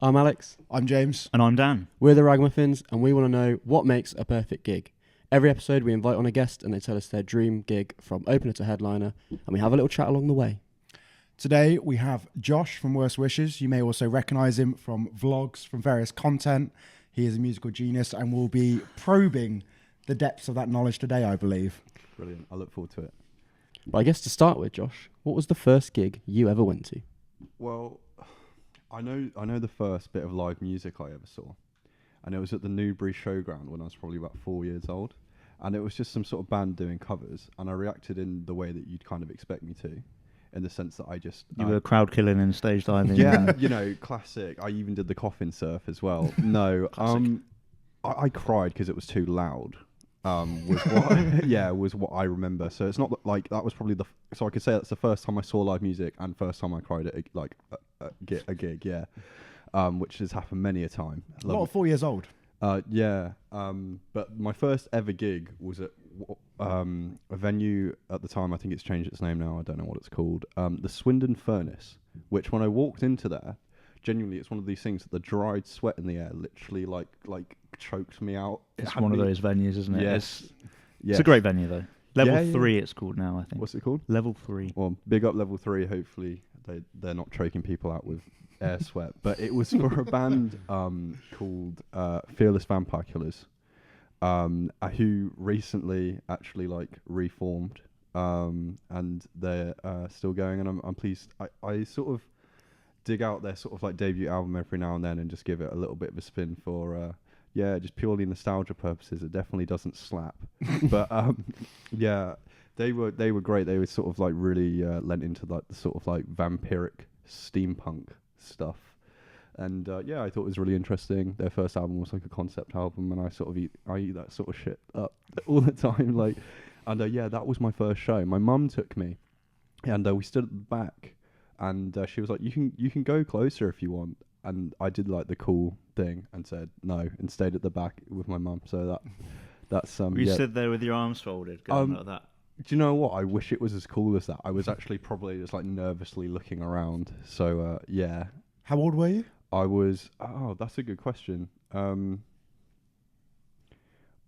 I'm Alex. I'm James. And I'm Dan. We're the Ragamuffins, and we want to know what makes a perfect gig. Every episode, we invite on a guest, and they tell us their dream gig from opener to headliner, and we have a little chat along the way. Today, we have Josh from Worst Wishes. You may also recognise him from vlogs, from various content. He is a musical genius, and we'll be probing the depths of that knowledge today, I believe. Brilliant. I look forward to it. But I guess to start with, Josh, what was the first gig you ever went to? Well, I know the first bit of live music I ever saw, and it was at the Newbury Showground when I was probably about 4 years old, and it was just some sort of band doing covers, and I reacted in the way that you'd kind of expect me to, in the sense that You were crowd killing and stage diving. Yeah, you know, classic. I even did the coffin surf as well. No, I cried because it was too loud. Was what I remember. So it's not like that was probably so I could say that's the first time I saw live music and first time I cried at a gig. Yeah, which has happened many a time. A lot of 4 years old. But my first ever gig was at a venue at the time. I think it's changed its name now. I don't know what it's called. The Swindon Furnace, which when I walked into there, genuinely, it's one of these things that the dried sweat in the air literally like choked me out. It's one of those venues, isn't it? Yes. It's a great venue though. Level 3 it's called now, I think. What's it called? Level 3. Well, big up Level 3. Hopefully they're not choking people out with air sweat. But it was for a band called Fearless Vampire Killers, who recently actually reformed, and they're still going. And I'm pleased. I sort of dig out their sort of like debut album every now and then and just give it a little bit of a spin for just purely nostalgia purposes. It definitely doesn't slap. But they were great. They were sort of like really lent into like the sort of like vampiric steampunk stuff. And I thought it was really interesting. Their first album was like a concept album, and I eat that sort of shit up all the time. That was my first show. My mum took me, and we stood at the back, and she was like, "You can go closer if you want." And I did like the cool thing and said no, and stayed at the back with my mum. So that's You stood there with your arms folded, going like that. Do you know what? I wish it was as cool as that. I was actually probably just like nervously looking around. So How old were you? I was. Oh, that's a good question. I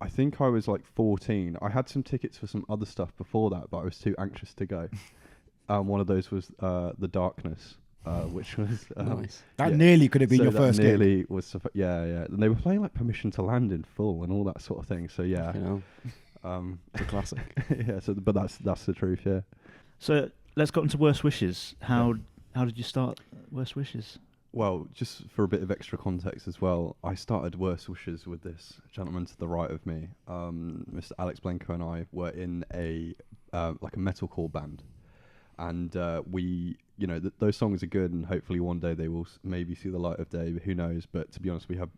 think I was like 14. I had some tickets for some other stuff before that, but I was too anxious to go. One of those was The Darkness, which was nice. That nearly could have been your first gig. Nearly was. And they were playing like Permission to Land in full and all that sort of thing. So yeah, it's a classic. Yeah. So, but that's the truth. Yeah. So let's get into Worst Wishes. How did you start Worst Wishes? Well, just for a bit of extra context as well, I started Worst Wishes with this gentleman to the right of me. Mr. Alex Blanco and I were in a metalcore band. And we, those songs are good, and hopefully one day they will maybe see the light of day. Who knows? But to be honest, we have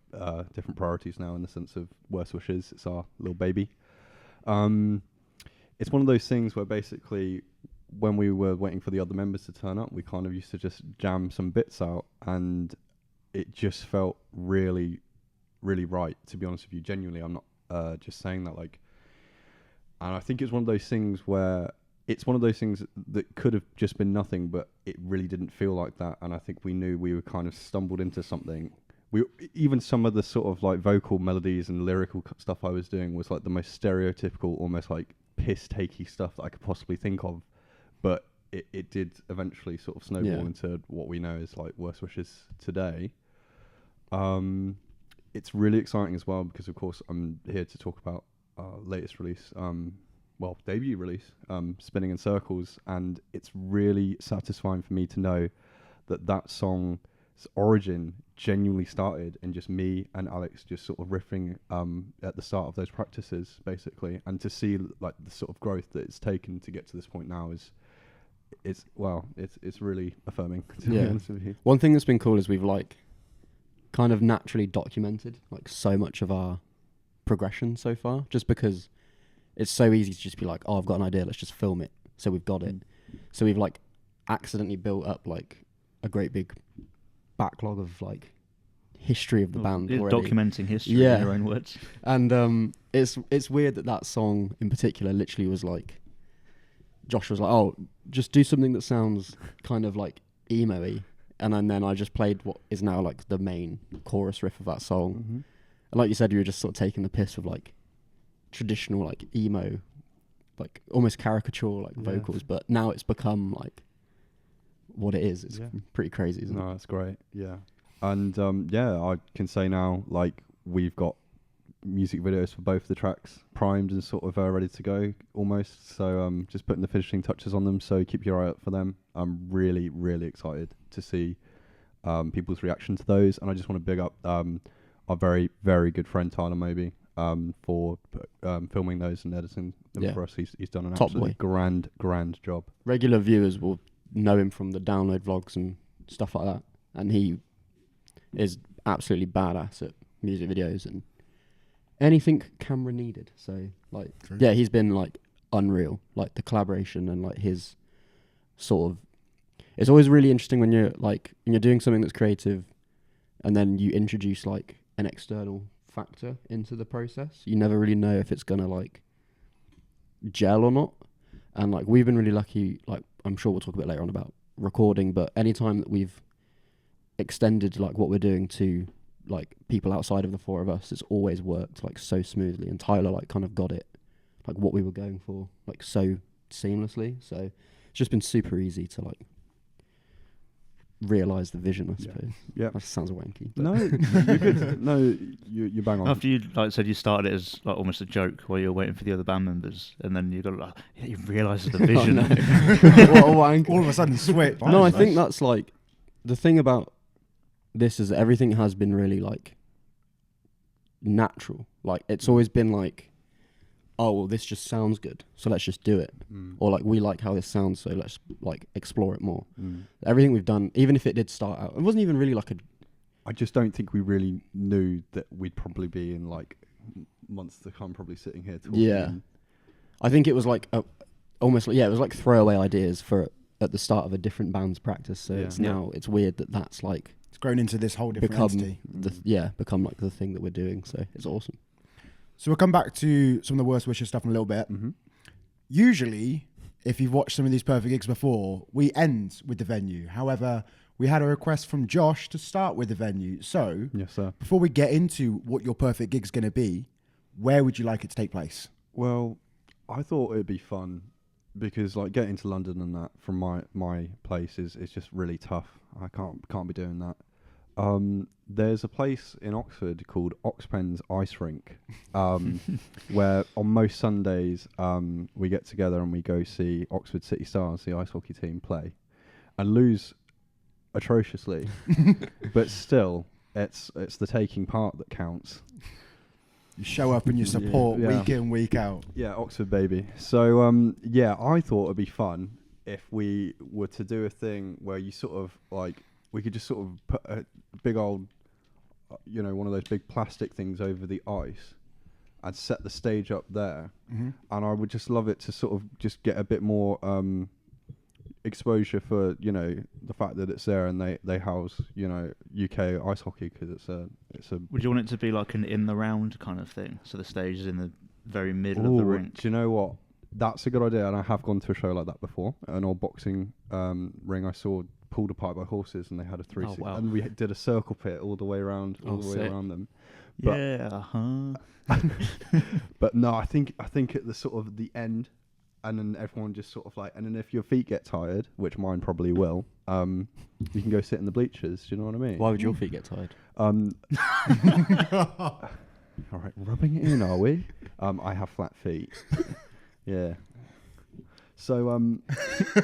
different priorities now in the sense of Worst Wishes. It's our little baby. It's one of those things where basically, when we were waiting for the other members to turn up, we kind of used to just jam some bits out, and it just felt really, really right. To be honest with you, genuinely, I'm not just saying that. And I think it's one of those things where. It's one of those things that could have just been nothing, but it really didn't feel like that. And I think we knew we were kind of stumbled into something. Even some of the sort of like vocal melodies and lyrical stuff I was doing was like the most stereotypical, almost like piss-takey stuff that I could possibly think of. But it did eventually sort of snowball into what we know as like Worst Wishes today. It's really exciting as well because, of course, I'm here to talk about our latest release. Debut release, Spinning in Circles, and it's really satisfying for me to know that song's origin genuinely started in just me and Alex just sort of riffing at the start of those practices, basically, and to see like the sort of growth that it's taken to get to this point now it's really affirming, to be honest with you. One thing that's been cool is we've like kind of naturally documented like so much of our progression so far, just because it's so easy to just be like, oh, I've got an idea, let's just film it. So we've got it. So we've like accidentally built up like a great big backlog of like history of the band already. Documenting history in your own words. And it's weird that song in particular literally was like, Josh was like, oh, just do something that sounds kind of like emo-y. and then I just played what is now like the main chorus riff of that song. Mm-hmm. And like you said, you were just sort of taking the piss of like traditional like emo, like almost caricature like Yeah. vocals, but now it's become like what it is. It's Yeah. pretty crazy, isn't No, it? that's great. Yeah, and I can say now, like, we've got music videos for both the tracks primed and sort of ready to go almost. So just putting the finishing touches on them. So keep your eye out for them. I'm really, really excited to see people's reaction to those, and I just want to big up our very, very good friend Tyler Moby for filming those and editing them Yeah. for us. He's done an Top absolutely grand job. Regular viewers will know him from the download vlogs and stuff like that, and he is absolutely badass at music videos and anything camera needed. So like, True. yeah, he's been like unreal. Like the collaboration and like his sort of. It's always really interesting when you're doing something that's creative, and then you introduce like an external factor into the process. You never really know if it's gonna like gel or not. And like we've been really lucky. Like I'm sure we'll talk a bit later on about recording, but anytime that we've extended like what we're doing to like people outside of the four of us, it's always worked like so smoothly. And Tyler like kind of got it, like what we were going for, like so seamlessly. So it's just been super easy to like realize the vision, I Yeah. suppose. Yeah. That sounds wanky. But No, you're good. No, you bang on. After you like said you started it as like almost a joke while you were waiting for the other band members, and then you got like you realise the vision. Oh, no. What a wank. All of a sudden, switch. No, I think that's like the thing about this is that everything has been really like natural. Like it's always been like, oh well, this just sounds good, so let's just do it. Or like we like how this sounds, so let's like explore it more. Everything we've done, even if it did start out, it wasn't even really like a. I just don't think we really knew that we'd probably be in like months to come, probably sitting here talking. Yeah. I think it was like almost like, yeah, it was like throwaway ideas for at the start of a different band's practice. So Yeah. it's now it's weird that that's like It's grown into this whole different become entity. become like the thing that we're doing. So it's awesome. So we'll come back to some of the worst wishes stuff in a little bit. Mm-hmm. Usually, if you've watched some of these perfect gigs before, we end with the venue. However, we had a request from Josh to start with the venue. So Yes, sir. before we get into what your perfect gig's going to be, where would you like it to take place? Well, I thought it'd be fun because like getting to London and that from my place is just really tough. I can't be doing that. There's a place in Oxford called Oxpen's Ice Rink, where on most Sundays we get together and we go see Oxford City Stars, the ice hockey team, play and lose atrociously, but still it's the taking part that counts. You show up and you support Yeah. week in, week out. Yeah, Oxford baby. So yeah, I thought it'd be fun if we were to do a thing where you sort of like we could just sort of put a big old, one of those big plastic things over the ice and set the stage up there. Mm-hmm. And I would just love it to sort of just get a bit more exposure for the fact that it's there and they house UK ice hockey because it's a. Would you want it to be like an in the round kind of thing? So the stage is in the very middle of the Ooh, rink. do you know what? That's a good idea, and I have gone to a show like that before. An old boxing ring I saw pulled apart by horses, and they had a 360, wow. and we did a circle pit all the way around, sick. around them. But- Yeah, But no, I think at the sort of the end, and then everyone just sort of like, and then if your feet get tired, which mine probably will, you can go sit in the bleachers. Do you know what I mean? Why would your feet get tired? All right, rubbing it in, are we? I have flat feet. Yeah. So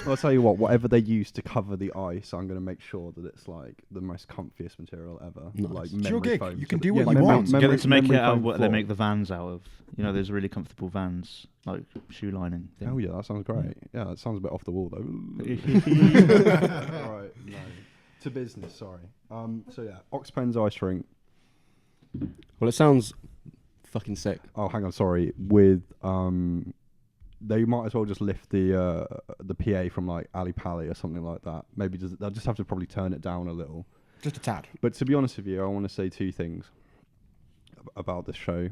I'll tell you what. Whatever they use to cover the ice, I'm going to make sure that it's like the most comfiest material ever. Nice. Like It's your memory gig. foam. You can So do that- what yeah, you memory- want. get memory- them to make it memory out of foam what they floor. make the vans out of. Those really comfortable vans, like shoe lining. Thing. Oh yeah, that sounds great. Yeah, that sounds a bit off the wall though. All right, no. To business, sorry. So yeah, Oxpen's Ice Rink. Well, it sounds fucking sick. Oh, hang on, sorry. With they might as well just lift the PA from like Ali Pali or something like that. Maybe they'll just have to probably turn it down a little. Just a tad. But to be honest with you, I want to say two things about this show.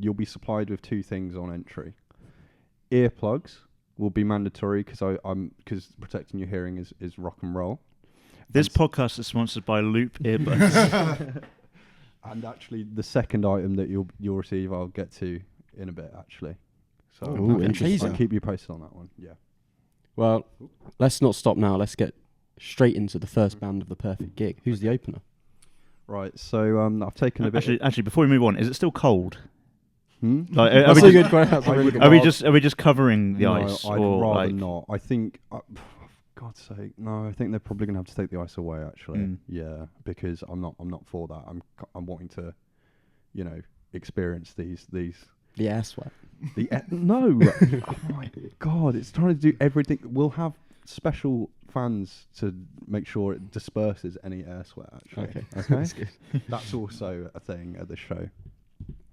You'll be supplied with two things on entry. Earplugs will be mandatory because protecting your hearing is rock and roll. This podcast is sponsored by Loop Earbuds. And actually, the second item that you'll receive, I'll get to in a bit. Actually, so Ooh, interesting. I'll keep you posted on that one. Yeah. Well, let's not stop now. Let's get straight into the first band of the perfect gig. Who's the opener? Right. So I've taken a bit. Actually, before we move on, is it still cold? Like, That's a good question. Are we just covering the ice? I'd or rather like not. I think, for God's sake, no. I think they're probably going to have to take the ice away. Actually, yeah, because I'm not for that. I'm wanting to, experience these. The air sweat. No. Oh my God! It's trying to do everything. We'll have special fans to make sure it disperses any air sweat. Actually, Okay. That's good. That's also a thing at the show.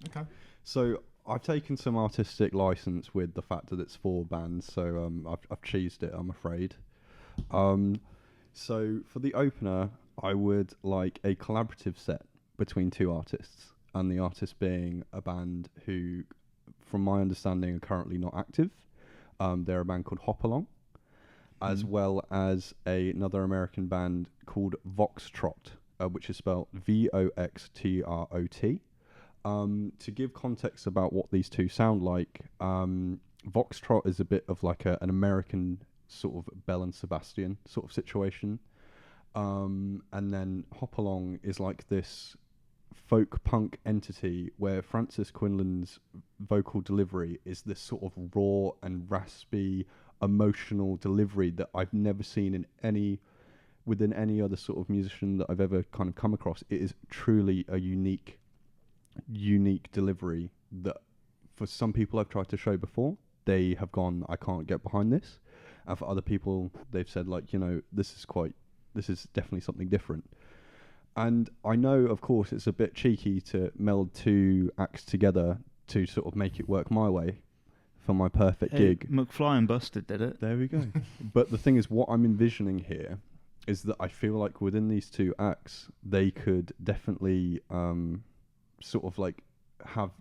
Okay. So I've taken some artistic license with the fact that it's 4 bands. So I've cheesed it, I'm afraid. So for the opener, I would like a collaborative set between 2 artists, and the artist being a band who, from my understanding, are currently not active. They're a band called Hop Along, as well as another American band called Voxtrot, which is spelled Voxtrot. To give context about what these 2 sound like, Voxtrot is a bit of like an American sort of Belle and Sebastian sort of situation. And then Hop Along is like this folk punk entity where Francis Quinlan's vocal delivery is this sort of raw and raspy, emotional delivery that I've never seen within any other sort of musician that I've ever kind of come across. It is truly a unique delivery that for some people I've tried to show before, they have gone, I can't get behind this. And for other people, they've said like, this is definitely something different. And I know, of course, it's a bit cheeky to meld 2 acts together to sort of make it work my way for my perfect gig. McFly and Busted did it. There we go. But the thing is, what I'm envisioning here is that I feel like within these 2 acts, they could definitely sort of like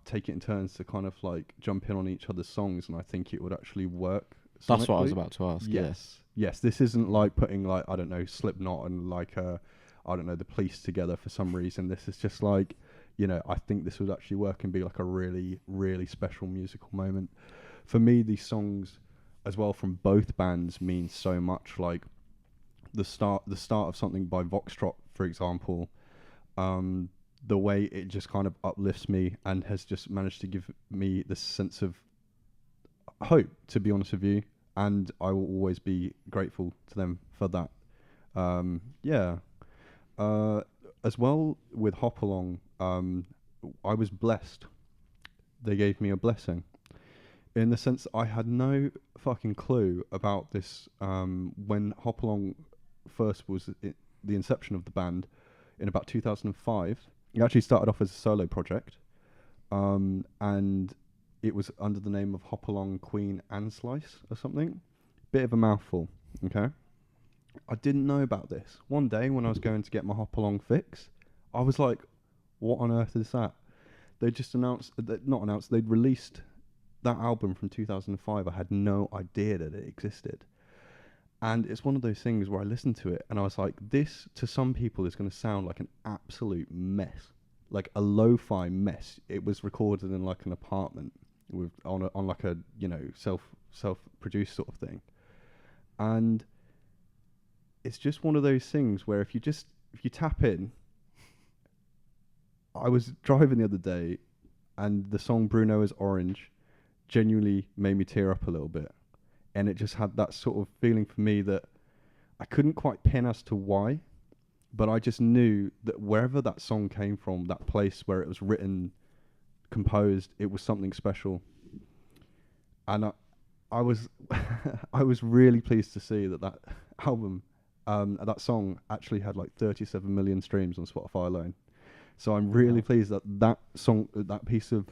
take it in turns to kind of like jump in on each other's songs, and I think it would actually work. That's what I was sonically. about to ask. Yes. This isn't like putting like, I don't know, Slipknot and like I don't know, the Police together for some reason. This is just like, I think this would actually work and be like a really, really special musical moment. For me, these songs as well from both bands mean so much. Like the start of something by Voxtrot, for example, the way it just kind of uplifts me and has just managed to give me this sense of hope, to be honest with you, and I will always be grateful to them for that. As well with Hop Along, I was blessed. They gave me a blessing in the sense that I had no fucking clue about this when Hop Along first was the inception of the band in about 2005. It actually started off as a solo project, and it was under the name of Hop Along Queen and Slice or something. Bit of a mouthful, okay? I didn't know about this. One day when I was going to get my Hop Along fix, I was like, what on earth is that? They just they'd released that album from 2005. I had no idea that it existed. And it's one of those things where I listened to it and I was like, this to some people is going to sound like an absolute mess, like a lo-fi mess. It was recorded in like an apartment with on like a self-produced sort of thing. And it's just one of those things where if you tap in. I was driving the other day and the song Bruno is Orange genuinely made me tear up a little bit. And it just had that sort of feeling for me that I couldn't quite pin as to why, but I just knew that wherever that song came from, that place where it was written, composed, it was something special. And I was I was really pleased to see that album, that song actually had like 37 million streams on Spotify alone. So I'm really pleased that song, that piece of,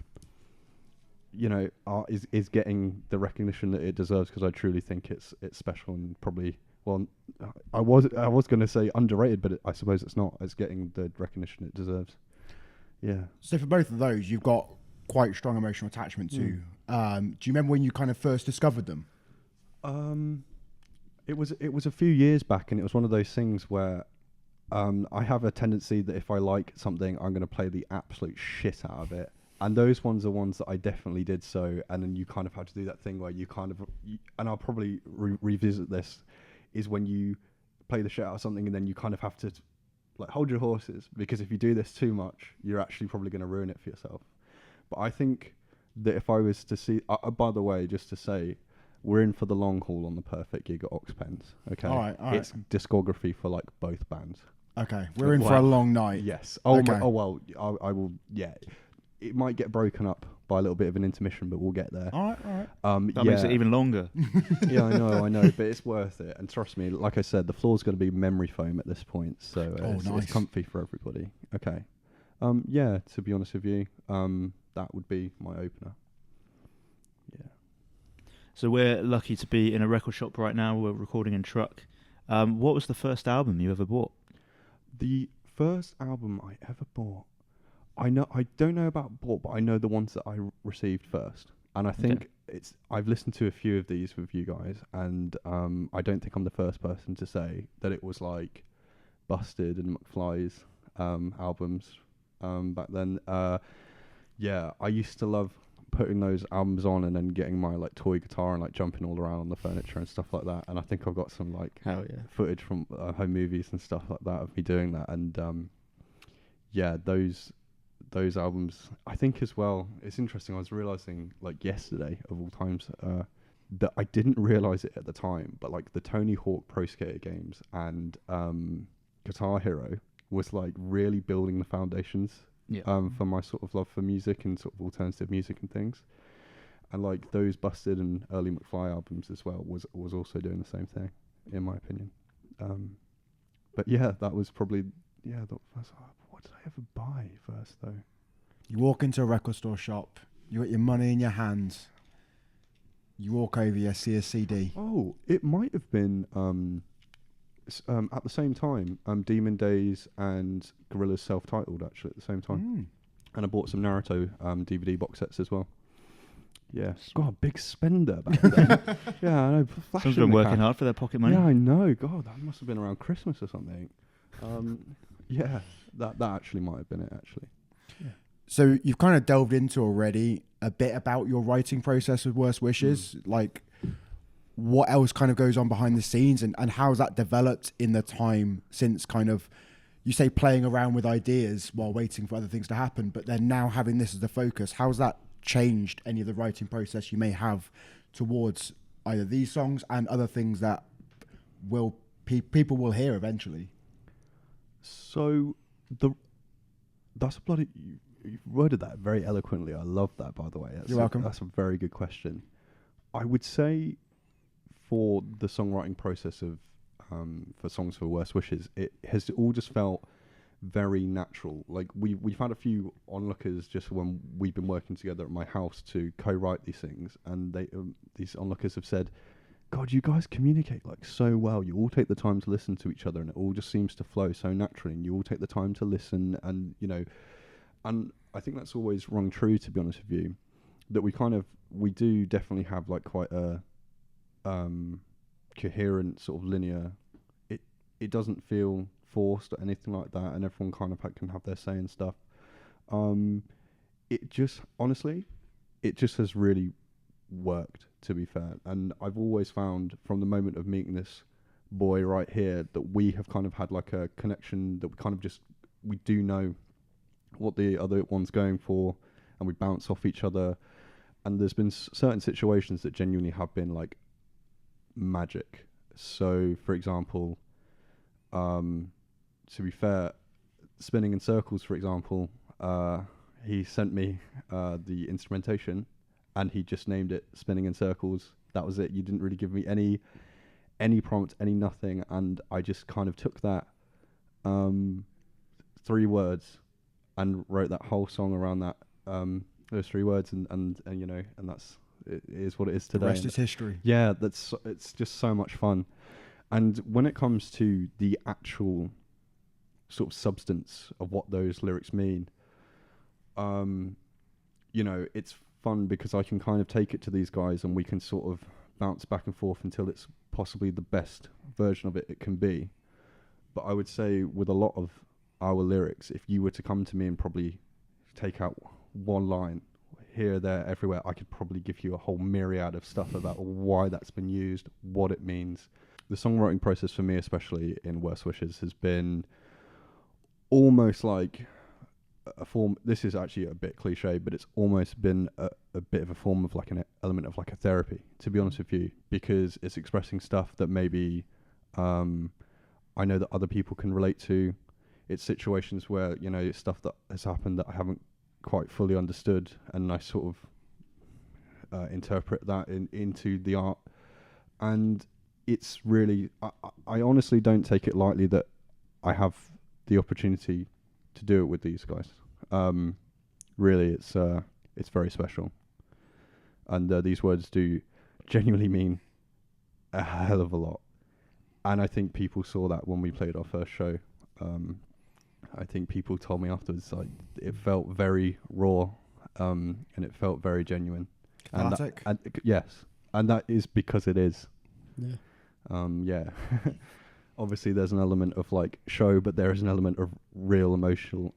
art is getting the recognition that it deserves, because I truly think it's special and probably, well, I was going to say underrated, but I suppose it's not. It's getting the recognition it deserves. Yeah. So for both of those, you've got quite strong emotional attachment to. Do you remember when you kind of first discovered them? It was a few years back, and it was one of those things where I have a tendency that if I like something, I'm going to play the absolute shit out of it. And those ones are ones that I definitely did so. And then you kind of have to do that thing where you kind of, and I'll probably revisit this, is when you play the shit out of something and then you kind of have to like hold your horses, because if you do this too much, you're actually probably going to ruin it for yourself. But I think that if I was to see, by the way, just to say, we're in for the long haul on the Perfect Gig at Oxpens. Okay, All right. it's discography for like both bands. Okay, we're in for a long night. Yes. Oh, Okay. oh well. I will. Yeah. It might get broken up by a little bit of an intermission, but we'll get there. All right. That makes it even longer. Yeah, I know, but it's worth it. And trust me, like I said, the floor's going to be memory foam at this point, so it's comfy for everybody. Okay. Yeah. To be honest with you, that would be my opener. Yeah. So we're lucky to be in a record shop right now. We're recording in truck. What was the first album you ever bought? The first album I ever bought, I don't know about bought, but I know the ones that I received first. And I think I've listened to a few of these with you guys, and I don't think I'm the first person to say that it was like Busted and McFly's albums back then. Yeah, I used to love putting those albums on and then getting my like toy guitar and like jumping all around on the furniture and stuff like that. And I think I've got some like footage from home movies and stuff like that of me doing that. And yeah, those albums, I think as well, it's interesting. I was realizing like yesterday of all times that I didn't realize it at the time, but like the Tony Hawk Pro Skater games and Guitar Hero was like really building the foundations for my sort of love for music and sort of alternative music and things. And like those Busted and early McFly albums as well was also doing the same thing, in my opinion. But yeah, that was probably the first. What did I ever buy first though? You walk into a record store shop. You got your money in your hands. You walk over, you see a CD. Oh, it might have been at the same time, Demon Days and Gorillaz self-titled actually at the same time. And I bought some Naruto DVD box sets as well. Yeah, God, big spender back then. Yeah, I know. Someone's been working hard for their pocket money. Yeah, I know. God, that must have been around Christmas or something. Yeah, that actually might have been it actually. Yeah. So you've kind of delved into already a bit about your writing process with Worst Wishes, like what else kind of goes on behind the scenes and how's that developed in the time since kind of, you say playing around with ideas while waiting for other things to happen, but then now having this as the focus, how's that changed any of the writing process you may have towards either these songs and other things that people will hear eventually? So that's a bloody, you worded that very eloquently. I love that, by the way. You're welcome. That's a very good question. I would say for the songwriting process of for songs for Worst Wishes, it has all just felt very natural. Like we've had a few onlookers just when we've been working together at my house to co-write these things, and these onlookers have said, God, you guys communicate like so well. You all take the time to listen to each other, and it all just seems to flow so naturally. And you all take the time to listen, and and I think that's always rung true, to be honest with you. That we do definitely have like quite a coherent sort of linear. It doesn't feel forced or anything like that, and everyone kind of can have their say and stuff. It just has really worked, to be fair. And I've always found from the moment of meeting this boy right here that we have kind of had like a connection that we do know what the other one's going for, and we bounce off each other. And there's been certain situations that genuinely have been like magic. So, for example, to be fair, Spinning in Circles, for example, he sent me the instrumentation, and he just named it Spinning in Circles. That was it. You didn't really give me any prompt, any nothing, and I just kind of took that 3 words and wrote that whole song around that those 3 words, and that's it is what it is today. The rest is history. Yeah, it's just so much fun. And when it comes to the actual sort of substance of what those lyrics mean, it's fun because I can kind of take it to these guys and we can sort of bounce back and forth until it's possibly the best version of it can be. But I would say with a lot of our lyrics, if you were to come to me and probably take out one line here, there, everywhere, I could probably give you a whole myriad of stuff about why that's been used, what it means. The songwriting process for me, especially in Worst Wishes, has been almost like a form. This is actually a bit cliche, but it's almost been a bit of a form of like an element of like a therapy, to be honest with you, because it's expressing stuff that maybe I know that other people can relate to. It's situations where, you know, it's stuff that has happened that I haven't quite fully understood, and I sort of interpret that into the art. And it's really, I honestly don't take it lightly that I have the opportunity to do it with these guys. Really, it's very special. And these words do genuinely mean a hell of a lot. And I think people saw that when we played our first show. I think people told me afterwards, like, it felt very raw, and it felt very genuine. Cathartic. And yes, and that is because it is. Yeah. Yeah. Obviously, there's an element of like show, but there is an element of real emotional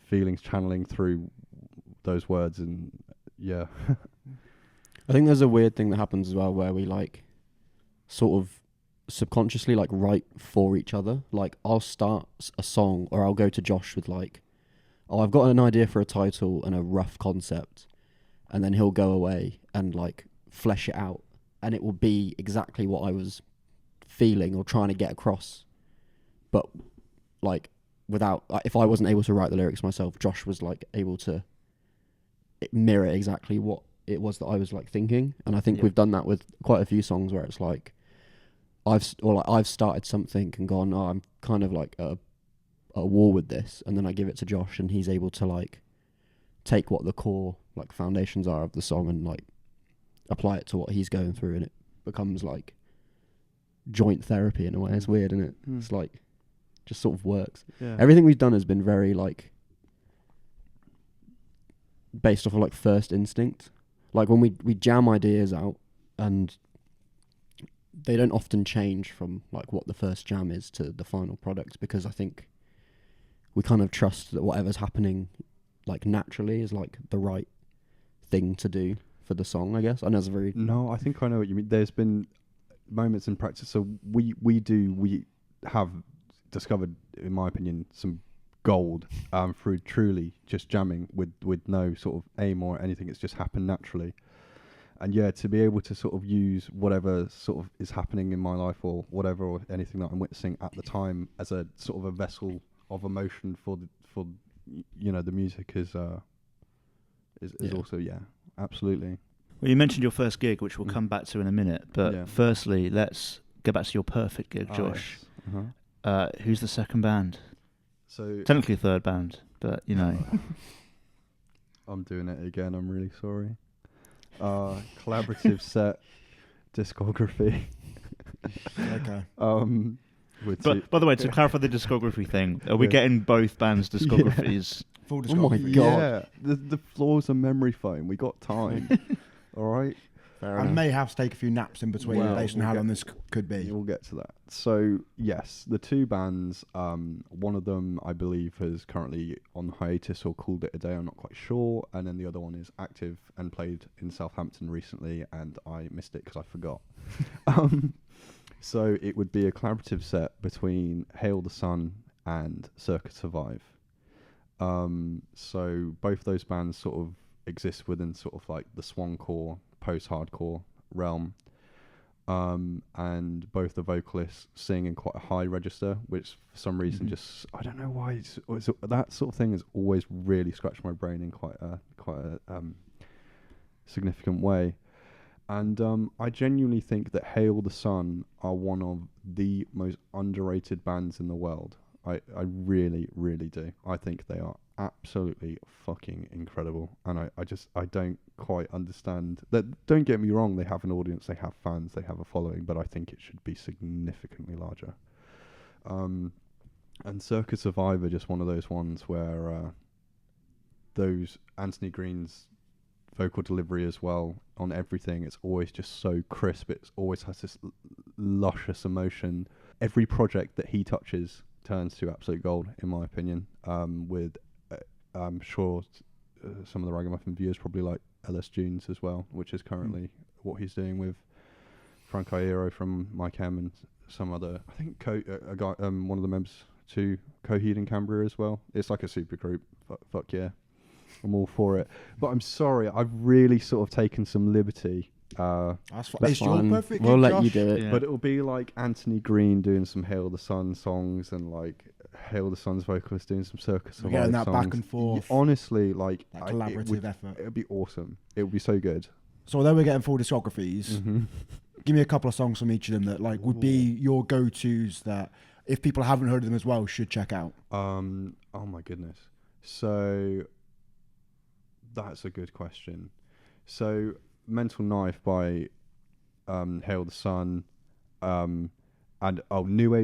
feelings channeling through those words, and yeah. I think there's a weird thing that happens as well where we like sort of subconsciously like write for each other. Like I'll start a song, or I'll go to Josh with like, oh, I've got an idea for a title and a rough concept, and then he'll go away and like flesh it out, and it will be exactly what I was feeling or trying to get across, but like without, if I wasn't able to write the lyrics myself, Josh was like able to mirror exactly what it was that I was like thinking. And I think we've done that with quite a few songs where it's like I've started something and gone, oh, I'm kind of like at a war with this, and then I give it to Josh and he's able to like take what the core like foundations are of the song and like apply it to what he's going through, and it becomes like joint therapy in a way. It's weird, isn't it? It's like just sort of works. Yeah. Everything we've done has been very like based off of like first instinct. Like when we jam ideas out, and they don't often change from like what the first jam is to the final product, because I think we kind of trust that whatever's happening like naturally is like the right thing to do for the song, I guess. I know it's very... No, I think I know what you mean. There's been moments in practice. So we have discovered, in my opinion, some gold through truly just jamming with no sort of aim or anything. It's just happened naturally. And yeah, to be able to sort of use whatever sort of is happening in my life or whatever, or anything that I'm witnessing at the time as a sort of a vessel of emotion for you know, the music is also, yeah, absolutely. Well, you mentioned your first gig, which we'll come back to in a minute. But firstly, let's go back to your perfect gig, Josh. Yes. Uh-huh. Who's the second band? So Technically third band, but you know. I'm doing it again. I'm really sorry. Collaborative set, discography. Okay. But by the way, to clarify the discography thing, are we getting both bands' discographies? Full Oh my discography. God. Yeah, the floor's a memory foam. We got time. All right. Fair I enough. may have to take a few naps in between Well, based on we'll how get- long this could be. We'll get to that. So yes, the two bands. One of them, I believe, is currently on hiatus or called it a day. I'm not quite sure. And then the other one is active and played in Southampton recently, and I missed it because I forgot. So it would be a collaborative set between Hail the Sun and Circa Survive. So both those bands sort of exist within sort of like the swancore, post-hardcore realm. And both the vocalists sing in quite a high register, which for some reason just, I don't know why, that sort of thing has always really scratched my brain in quite a significant way. And I genuinely think that Hail the Sun are one of the most underrated bands in the world. I really, really do. I think they are absolutely fucking incredible. And I don't quite understand that. Don't get me wrong, they have an audience, they have fans, they have a following, but I think it should be significantly larger. And Circa Survive are just one of those ones where those Anthony Green's vocal delivery as well on everything, it's always just so crisp. It always has this luscious emotion every project that he touches turns to absolute gold, in my opinion. With I'm sure some of the Ragamuffin viewers probably like Ellis Dunes as well, which is currently what he's doing with Frank Iero from Mike M and some other, I think a guy, one of the members to Coheed and Cambria as well. It's like a super group. Fuck yeah, I'm all for it. But I'm sorry, I've really sort of taken some liberty. That's That's your fine. perfect We'll gig, let Josh. you do it. Yeah. But it'll be like Anthony Green doing some Hail the Sun songs and like Hail the Sun's vocalist doing some Circus We're Survive getting that songs. back and forth. Honestly, like That collaborative effort. It would be awesome. It would be so good. So although we're getting full discographies, Mm-hmm. give me a couple of songs from each of them that like would be your go-tos that if people haven't heard of them as well should check out. Oh my goodness. So that's a good question. So Mental Knife by Hail the Sun, and New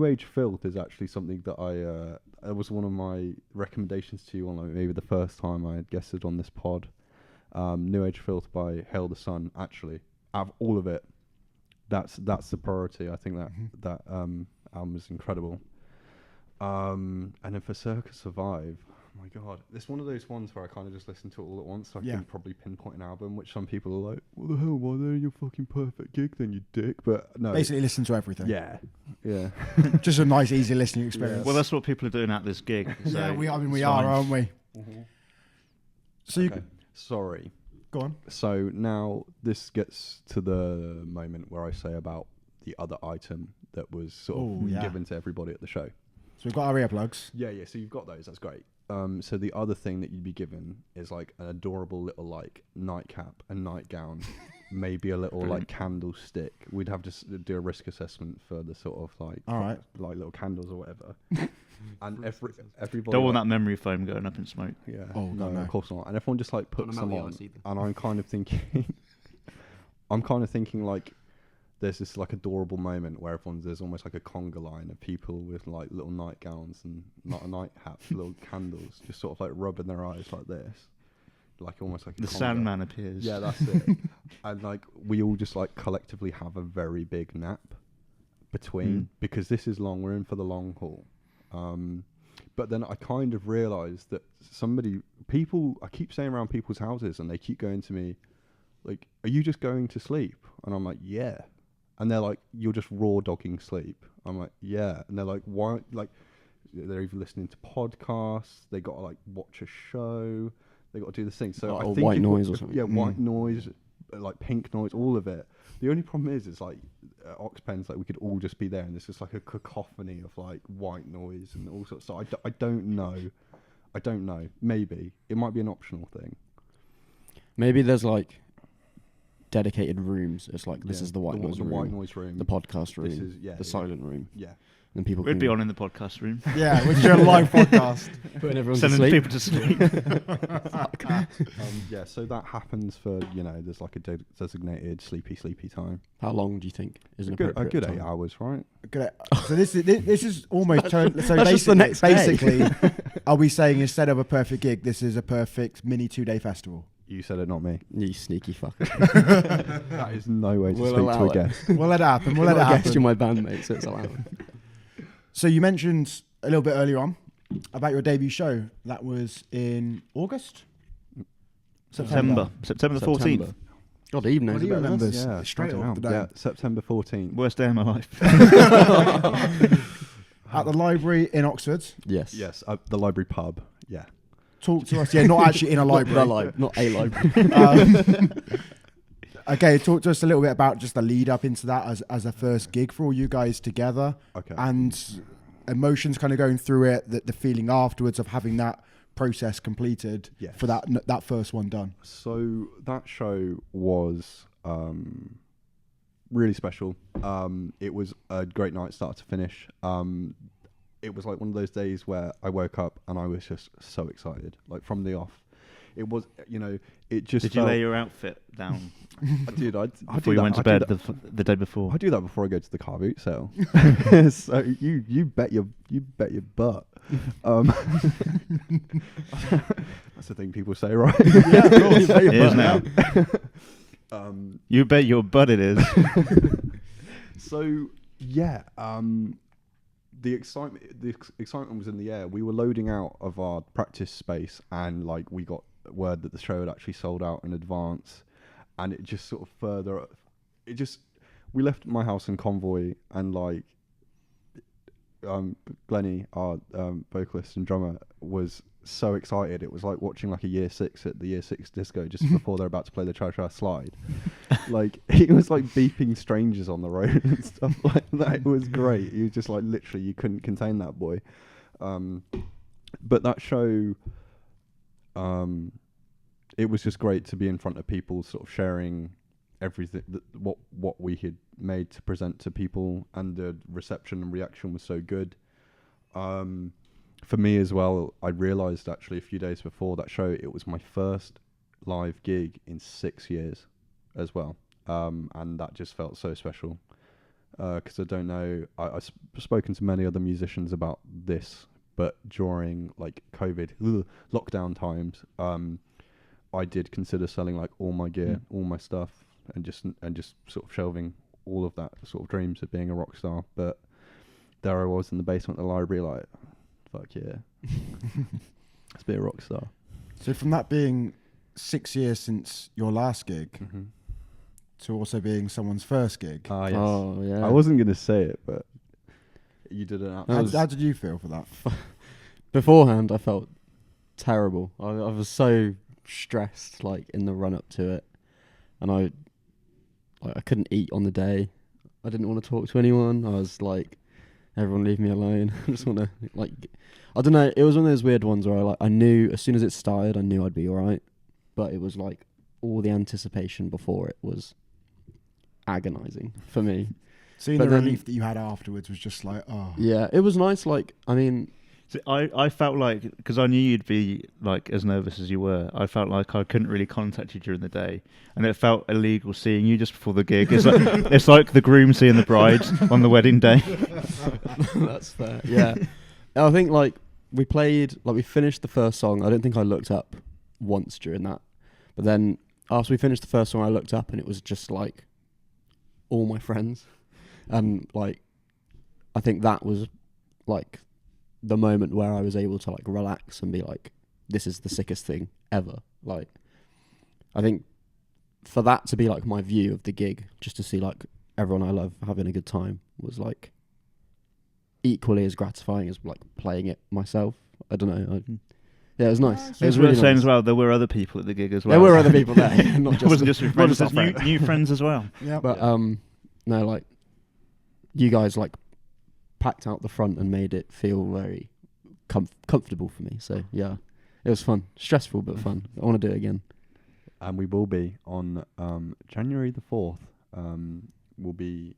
Age Filth is actually something that it was one of my recommendations to you on like maybe the first time I had guested on this pod. New Age Filth by Hail the Sun, actually, out of all of it, that's the priority. I think that album is incredible. And then for Circus Survive, oh my god, it's one of those ones where I kind of just listen to it all at once. So I can probably pinpoint an album, which some people are like, "What the hell? Why they're your fucking perfect gig then, you dick?" But no, Basically listen to everything. yeah. Just a nice, easy listening experience. Well, that's what people are doing at this gig. So yeah, we it's are, fine. aren't we? So you Okay. Sorry. go on. So now this gets to the moment where I say about the other item that was sort of given to everybody at the show. So we've got our earplugs. Yeah. So you've got those. That's great. So the other thing that you'd be given is like an adorable little like nightcap, a nightgown, maybe a little like candlestick. We'd have to do a risk assessment for the sort of like All right. like little candles or whatever. And everybody Don't want like, that memory foam going up in smoke. Yeah. Oh, no, God, no. of course not. And everyone just like puts Don't them melt on, the ice either. and I'm kind of thinking like there's this like adorable moment where there's almost like a conga line of people with like little nightgowns and not a night hat, little candles, just sort of like rubbing their eyes like this, like almost like a The conga. Sandman appears. Yeah, that's it. And like we all just like collectively have a very big nap between because this is long. We're in for the long haul. But then I kind of realised that I keep saying around people's houses and they keep going to me like, "Are you just going to sleep?" And I'm like, "Yeah." And they're like, "You're just raw dogging sleep." I'm like, "Yeah." And they're like, "Why?" Like, they're even listening to podcasts. They got to like watch a show. They got to do this thing. So I Or think white noise or something. Yeah, white noise, like pink noise, all of it. The only problem is like Oxpen's like we could all just be there, and there's just like a cacophony of like white noise and all sorts. So I don't know. Maybe it might be an optional thing. Maybe there's like dedicated rooms. It's like this is the white noise room, white noise room, the podcast room, This is the silent room. Yeah. And people We'd can be on in the podcast room. Yeah, we're doing a live podcast. putting everyone to Sending sleep. people to sleep. Yeah, so that happens for there's like a designated sleepy time. How long do you think is an A appropriate good time? 8 hours, right? So this is almost turned. So that's just the next day. basically, are we saying instead of a perfect gig, this is a perfect mini 2-day festival? You said it, not me. You sneaky fucker. That is no way to We'll speak to allow a it. guest. We'll let it happen. We'll You're let it not a guest, happen. you're my bandmate, so it's allowed. So you mentioned a little bit earlier on about your debut show. That was in August? September the 14th. September. God, he knows Well, he about this. remembers. Yeah, Straight fucking off hell. the dome. Yeah, September 14th. Worst day of my life. At the library in Oxford. Yes. Yes, the library pub. Yeah. Talk to us. Yeah, not actually in a library. Not a library. Okay, talk to us a little bit about just the lead up into that as a first gig for all you guys together, Okay. and emotions kind of going through it, the feeling afterwards of having that process completed Yes. for that first one done. So that show was really special. It was a great night, start to finish. It was like one of those days where I woke up and I was just so excited, like from the off. It was, it just. Did you felt, lay your outfit down Dude, I before you went to bed the day before? I do that before I go to the car boot sale. So you bet your butt. That's the thing people say, right? Yeah, of course. It is now. You bet your butt it is. So Yeah, the excitement was in the air. We were loading out of our practice space, and like we got word that the show had actually sold out in advance, and it just sort of we left my house in Convoy, and like Glennie, our vocalist and drummer, was so excited. It was like watching like a year 6 at the year 6 disco just before they're about to play the Cha Cha Slide. Like he was like beeping strangers on the road and stuff like that. It was great. He was just like literally you couldn't contain that boy. But that show, it was just great to be in front of people, sort of sharing everything what we had made to present to people, and the reception and reaction was so good. For me as well, I realised actually a few days before that show, it was my first live gig in 6 years as well. And that just felt so special. Because I don't know, I've spoken to many other musicians about this, but during like COVID lockdown times, I did consider selling like all my gear, all my stuff, and just sort of shelving all of that sort of dreams of being a rock star. But there I was in the basement of the library, like, fuck yeah, let's be a rock star. So from that being 6 years since your last gig, to also being someone's first gig. Ah, yes. Oh yeah. I wasn't going to say it, but you did an How did you feel for that? Beforehand, I felt terrible. I was so stressed, like in the run up to it, and I couldn't eat on the day. I didn't want to talk to anyone. I was like, everyone leave me alone. I just want to like, I don't know. It was one of those weird ones where I knew as soon as it started, I knew I'd be alright, but it was like all the anticipation before it was agonizing for me. Seeing But the then- relief that you had afterwards was just like, oh. Yeah, it was nice. Like, I mean, So I felt like, because I knew you'd be like as nervous as you were, I felt like I couldn't really contact you during the day, and it felt illegal seeing you just before the gig. It's like it's like the groom seeing the bride on the wedding day. that's fair. Yeah, I think like we finished the first song. I don't think I looked up once during that, but then after we finished the first song, I looked up and it was just like all my friends, and like I think that was like the moment where I was able to like relax and be like, this is the sickest thing ever. Like, I think for that to be like my view of the gig, just to see like everyone I love having a good time, was like equally as gratifying as like playing it myself. I don't know. Yeah, it was nice. It was really saying nice. as well, there were other people at the gig as well. There were other people there, not It just wasn't just your not friends, just our there's friends. new friends as well. Yeah. But no, like you guys like packed out the front and made it feel very comfortable for me. So yeah, it was fun, stressful but fun. I want to do it again. And we will be on January the 4th. We'll be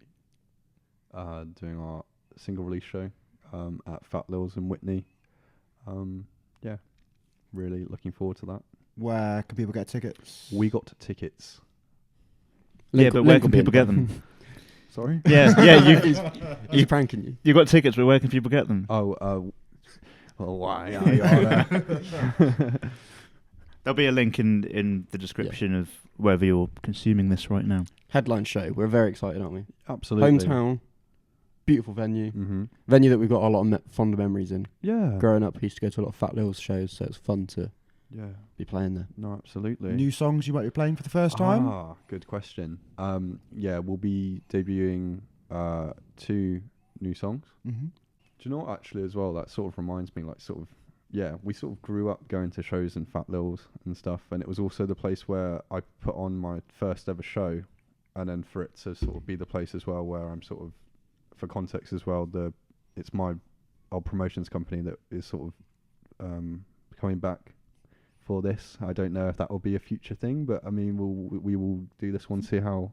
doing our single release show at Fat Lil's in Whitney. Yeah, really looking forward to that. Where can people get tickets? We got tickets. Yeah, but where can people get them? Sorry? Yeah, He's pranking you. you got tickets, but where can people get them? Oh, why are you there? There'll be a link in the description of wherever you're consuming this right now. Headline show. We're very excited, aren't we? Absolutely. Hometown, beautiful venue. Mm-hmm. Venue that we've got a lot of fond memories in. Yeah. Growing up, we used to go to a lot of Fat Lil's shows, so it's fun to Yeah. be playing there. No, absolutely. New songs you might be playing for the first time? Ah, good question. Yeah, we'll be debuting 2 new songs. Mm-hmm. Do you know what, actually, as well, that sort of reminds me, like, sort of, yeah, we sort of grew up going to shows in Fat Lil's and stuff, and it was also the place where I put on my first ever show, and then for it to sort of be the place as well where I'm sort of, for context as well, it's my old promotions company that is sort of coming back for this. I don't know if that will be a future thing, but I mean, we will do this one, see how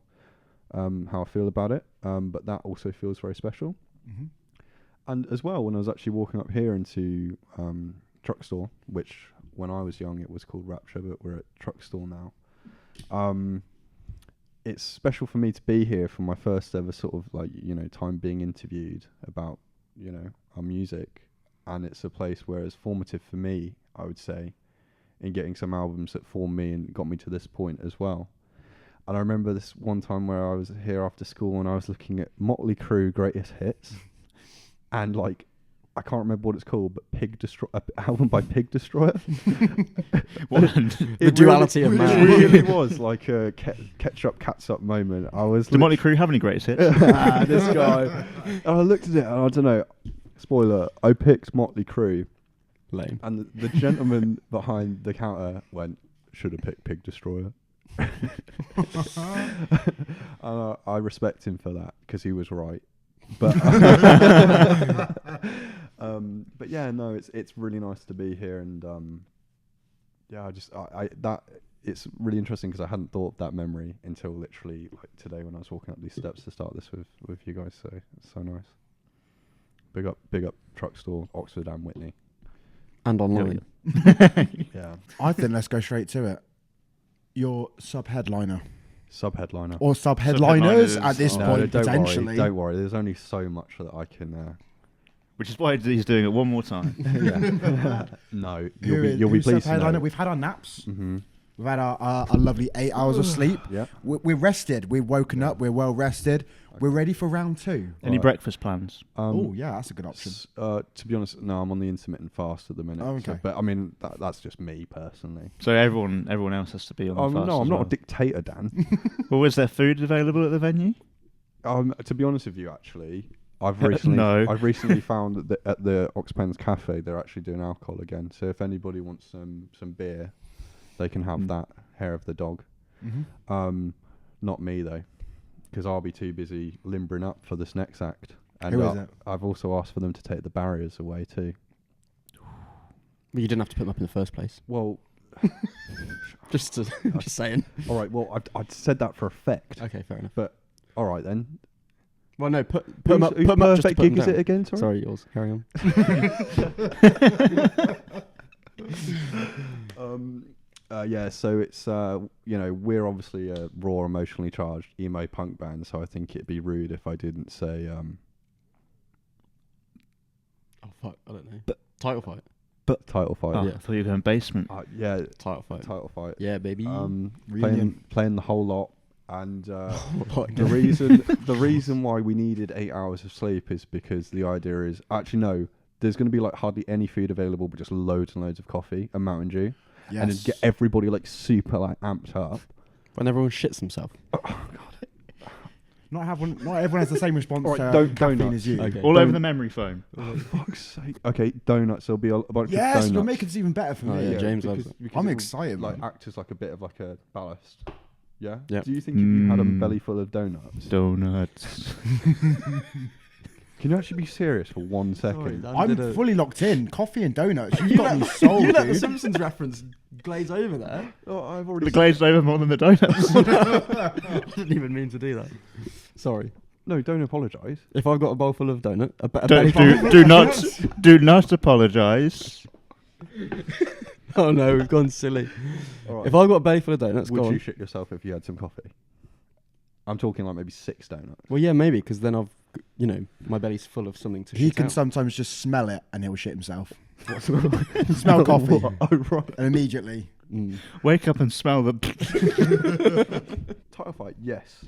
I feel about it, but that also feels very special. Mm-hmm. And as well, when I was actually walking up here into Truck Store, which when I was young it was called Rapture, but we're at Truck Store now. It's special for me to be here for my first ever sort of like, time being interviewed about, our music. And it's a place where it's formative for me, I would say, in getting some albums that formed me and got me to this point as well. And I remember this one time where I was here after school and I was looking at Motley Crue Greatest Hits, and like, I can't remember what it's called, but album by Pig Destroyer. The duality of man. It really was like a ketchup catsup moment. I was. Do Motley Crue have any greatest hits? This guy. And I looked at it and I don't know. Spoiler: I picked Motley Crue. Lame. And the gentleman behind the counter went, "Should have picked Pig Destroyer." And I respect him for that because he was right. But but yeah, no, it's really nice to be here, and yeah, it's really interesting because I hadn't thought of that memory until literally like today when I was walking up these steps to start this with you guys. So it's so nice. Big up Truck Store, Oxford and Whitney. And online. Yeah. I think let's go straight to it. Your sub-headliner. Sub-headliner. Or sub-headliners Sub-headliners. at this No, point, don't potentially. Worry, don't worry. There's only so much that I can... Which is why he's doing it one more time. yeah. No, you'll be who's pleased to sub-headliner? know. We've had our naps. Mm-hmm. We've had our lovely 8 hours of sleep. Yeah. We're rested. We've woken up. We're well rested. We're ready for round 2. Any breakfast plans? Oh, yeah, that's a good option. To be honest, no, I'm on the intermittent fast at the minute. Oh, okay. But I mean, that's just me personally. So everyone else has to be on the fast. No, I'm as not well. a dictator, Dan. Well, was there food available at the venue? To be honest with you, actually, I've recently found that at the Oxpens Cafe they're actually doing alcohol again. So if anybody wants some beer, they can have that. Hair of the dog. Mm-hmm. Not me though, because I'll be too busy limbering up for this next act. And Who is it? I've also asked for them to take the barriers away too. But you didn't have to put them up in the first place. Well, just saying. all right. Well, I'd said that for effect. Okay, fair enough. But all right then. Well, no, put them up. Whose Put them up just to perfect put them gig is down. it again? Sorry. Yours. Carry on. Yeah, so it's we're obviously a raw, emotionally charged emo punk band, so I think it'd be rude if I didn't say Oh fuck, I don't know. Title fight. title fight. Oh, Yeah. I thought you were going basement. Yeah, Title fight. title fight. Yeah, baby. Playing the whole lot, and Like, the reason why we needed 8 hours of sleep is because the idea is actually no, there's going to be like hardly any food available, but just loads and loads of coffee and Mountain Dew. Yes. And then get everybody like super like amped up. when everyone shits himself. Not everyone has the same response All right, to don't caffeine donuts. as you. Okay. All over the memory foam. Oh, fuck's sake. Okay, donuts. There'll be a bunch of Yes, donuts. you're making this even better for Oh, me. yeah, James loves because, it. because I'm it'll, excited, like man. act as like a bit of like a ballast. Yeah. Yep. Do you think if you had a belly full of donuts, Donuts. can you actually be serious for 1 second? I'm fully locked in. Coffee and donuts. You've got me sold, You let the dude. Simpsons reference glaze over there. Oh, I've already. The glazed over more than the donuts. I didn't even mean to do that. Sorry. No, don't apologise. If I've got a bowl full of donut, a do, belly do not apologise. Oh no, we've gone silly. All right. If I've got a belly full of donuts, Would go you on. shit yourself if you had some coffee? I'm talking like maybe 6 donuts. Well, yeah, maybe, because then my belly's full of something to He shit can out. sometimes just smell it and he'll shit himself. Smell coffee. Oh, right. And immediately. Mm. Wake up and smell the... Title fight, yes.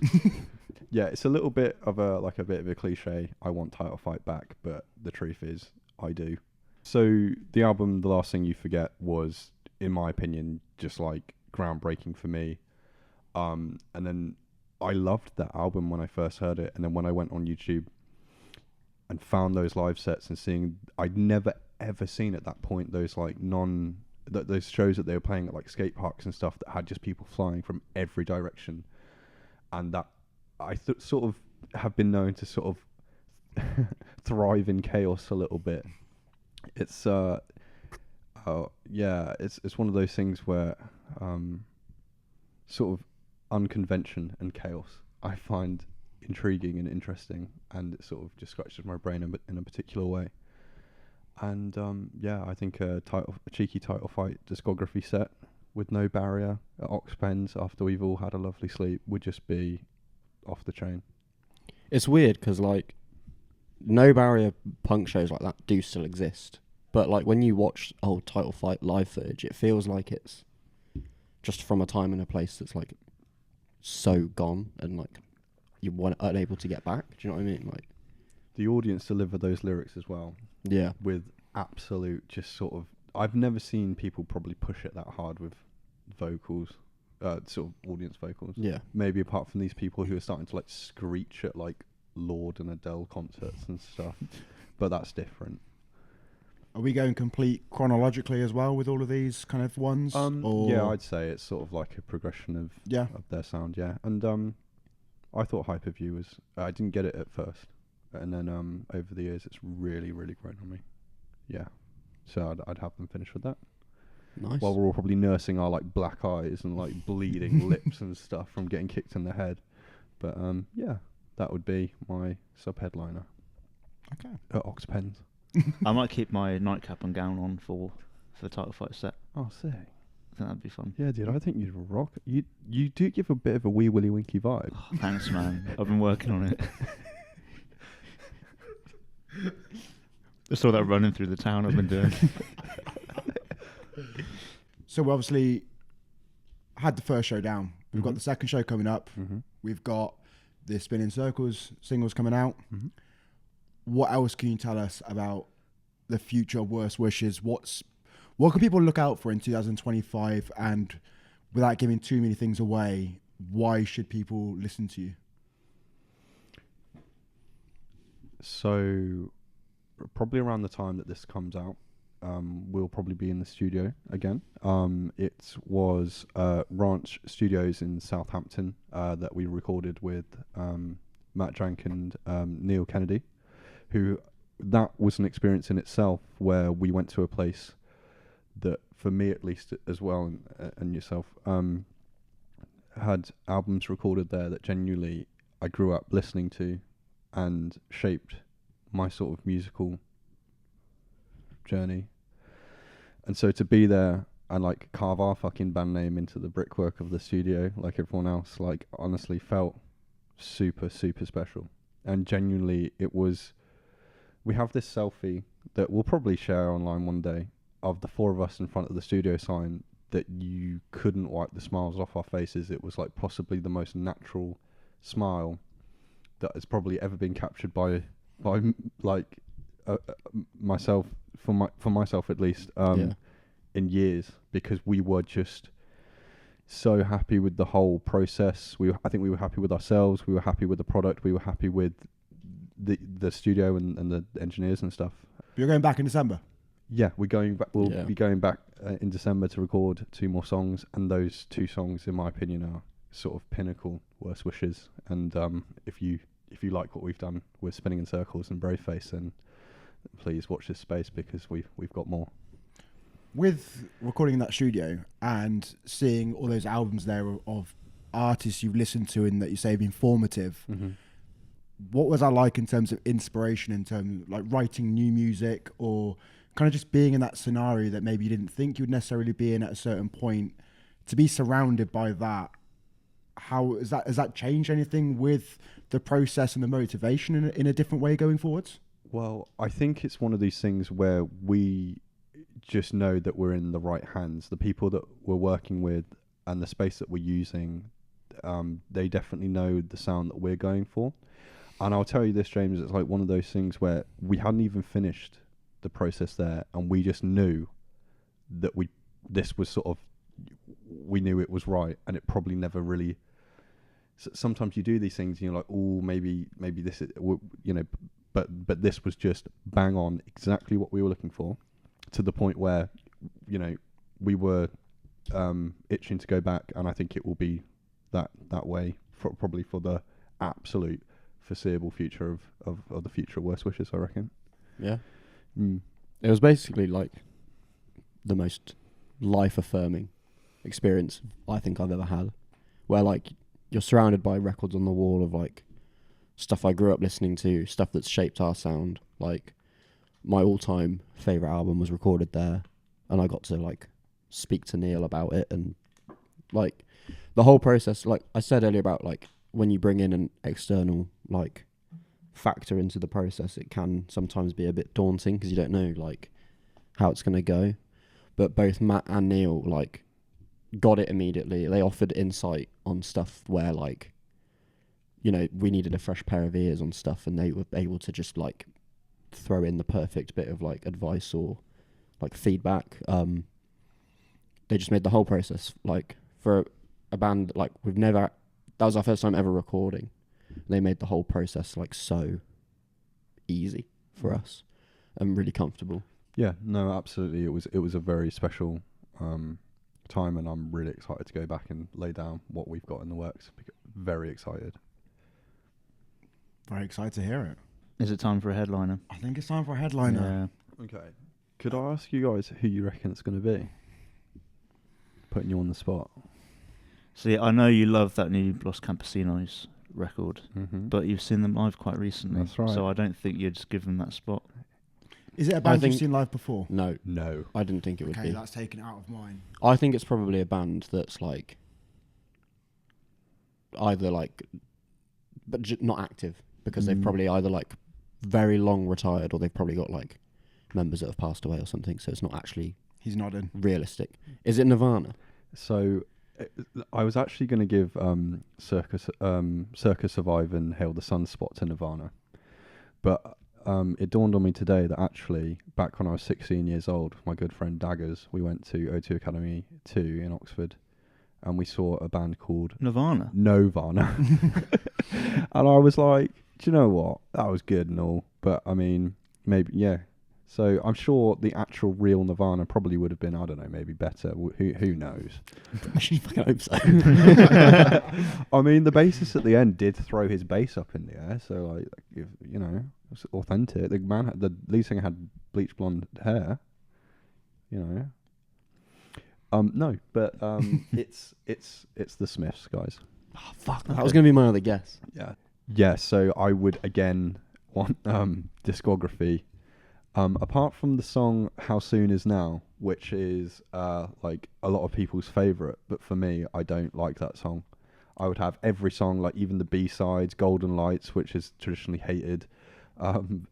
Yeah, it's a little bit of a cliche. I want title fight back, but the truth is, I do. So the album, The Last Thing You Forget, was, in my opinion, just like groundbreaking for me. And then I loved that album when I first heard it, and then when I went on YouTube and found those live sets and seeing, I'd never ever seen at that point those like those shows that they were playing at like skate parks and stuff that had just people flying from every direction, and that I sort of have been known to sort of thrive in chaos a little bit. It's it's one of those things where sort of unconvention and chaos I find intriguing and interesting, and it sort of just scratches my brain in a particular way. And I think a cheeky title fight discography set with No Barrier at Oxpens after we've all had a lovely sleep would just be off the chain. It's weird because like No Barrier punk shows like that do still exist, but like when you watch old title fight live footage, it feels like it's just from a time and a place that's like so gone and like you weren't unable to get back. Do you know what I mean? Like, The audience deliver those lyrics as well yeah, with absolute just sort of. I've never seen people probably push it that hard with vocals, sort of audience vocals. yeah. Maybe apart from these people who are starting to like screech at like Lord and Adele concerts and stuff, but that's different. Are we going complete chronologically as well with all of these kind of ones? Or Yeah, I'd say it's sort of like a progression of yeah. their sound. Yeah, and I thought Hyperview was. I didn't get it at first, and then over the years it's really grown on me. Yeah, so I'd have them finish with that. Nice. While we're all probably nursing our like black eyes and like bleeding lips and stuff from getting kicked in the head. But yeah, that would be my sub-headliner Okay. at Oxpens. I might keep my nightcap and gown on for the title fight set. Oh, sick. I think that'd be fun. Yeah, dude, I think you'd rock. You do give a bit of a wee willy winky vibe. Oh, thanks, man. I've been working on it. Just all that running through the town I've been doing. So we obviously had the first show down. We've got the second show coming up. Mm-hmm. We've got the Spinning Circles singles coming out. Mm-hmm. What else can you tell us about the future of Worst Wishes? What can people look out for in 2025? And without giving too many things away, why should people listen to you? So, probably around the time that this comes out, we'll probably be in the studio again. It was Ranch Studios in Southampton that we recorded with Matt Jank and Neil Kennedy, who that was an experience in itself where we went to a place that, for me at least as well, and yourself, had albums recorded there that genuinely I grew up listening to and shaped my sort of musical journey. And so to be there and like carve our fucking band name into the brickwork of the studio like everyone else, like honestly felt super special. And genuinely it was, we have this selfie that we'll probably share online one day of the four of us in front of the studio sign that you couldn't wipe the smiles off our faces. It was like possibly the most natural smile that has probably ever been captured by like myself, for myself at least, in years, because we were just so happy with the whole process. I think we were happy with ourselves. We were happy with the product. We were happy with the studio and the engineers and stuff. You're going back in December? Yeah, we're going back. We'll be going back in December to record 2 more songs, and those 2 songs, in my opinion, are sort of pinnacle Worst Wishes. And if you like what we've done with Spinning in Circles and Braveface, then please watch this space, because we've got more. With recording in that studio and seeing all those albums there of artists you've listened to and that you say have been formative, what was that like in terms of inspiration, in terms of like writing new music, or kind of just being in that scenario that maybe you didn't think you would necessarily be in at a certain point, to be surrounded by that? How has that changed anything with the process and the motivation in a different way going forwards? Well, I think it's one of these things where we just know that we're in the right hands. The people that we're working with and the space that we're using, they definitely know the sound that we're going for. And I'll tell you this, James, it's like one of those things where we hadn't even finished the process there, and we just knew that this was sort of, we knew it was right, and it probably never really. Sometimes you do these things, and you're like, oh, maybe this is, but this was just bang on, exactly what we were looking for, to the point where, we were itching to go back, and I think it will be that way probably for the absolute foreseeable future of the future of Worst Wishes, I reckon. Yeah. It was basically like the most life-affirming experience I think I've ever had, where like you're surrounded by records on the wall of like stuff I grew up listening to, stuff that's shaped our sound. Like my all-time favorite album was recorded there, and I got to like speak to Neil about it, and like the whole process, like I said earlier about like when you bring in an external like factor into the process, it can sometimes be a bit daunting because you don't know like how it's going to go. But both Matt and Neil like got it immediately. They offered insight on stuff where, like, you know, we needed a fresh pair of ears on stuff, and they were able to just, like, throw in the perfect bit of, like, advice or, like, feedback. They just made the whole process, like, for a band, like, that was our first time ever recording. They made the whole process, like, so easy for us and really comfortable. Yeah, no, absolutely. It was a very special time, and I'm really excited to go back and lay down what we've got in the works. Very excited. Very excited to hear it. Is it time for a headliner? I think it's time for a headliner. Yeah. Okay. Could I ask you guys who you reckon it's going to be? Putting you on the spot. See, I know you love that new Los Campesinos record, Mm-hmm. but you've seen them live quite recently. That's right. So I don't think you'd just give them that spot. Is it a band you've seen live before? No, No. I didn't think it would Okay, be. that's taken out of mine. I think it's probably a band that's, like, either, like, but not active, because they've probably either, like, very long retired, or they've probably got, like, members that have passed away or something, so it's not actually He's nodding. realistic. Is it Nirvana? So I was actually going to give Circa Survive and Hail the Sunspot to Nirvana, but it dawned on me today that actually back when I was 16 years old, my good friend Daggers, we went to O2 Academy 2 in Oxford, and we saw a band called Nirvana. Novana. And I was like, do you know what? That was good and all, but I mean, maybe, yeah. So I'm sure the actual real Nirvana probably would have been, I don't know, maybe better. Who knows? I fucking hope so. I mean, the bassist at the end did throw his bass up in the air, so like, you know, it's authentic. The lead singer had bleach blonde hair. You know. No, but it's the Smiths, guys. Oh, fuck, that was going to be my other guess. Yeah. Yeah. So I would again want discography. Apart from the song "How Soon Is Now," which is like a lot of people's favourite, but for me, I don't like that song. I would have every song, like even the B-sides, "Golden Lights," which is traditionally hated, fucking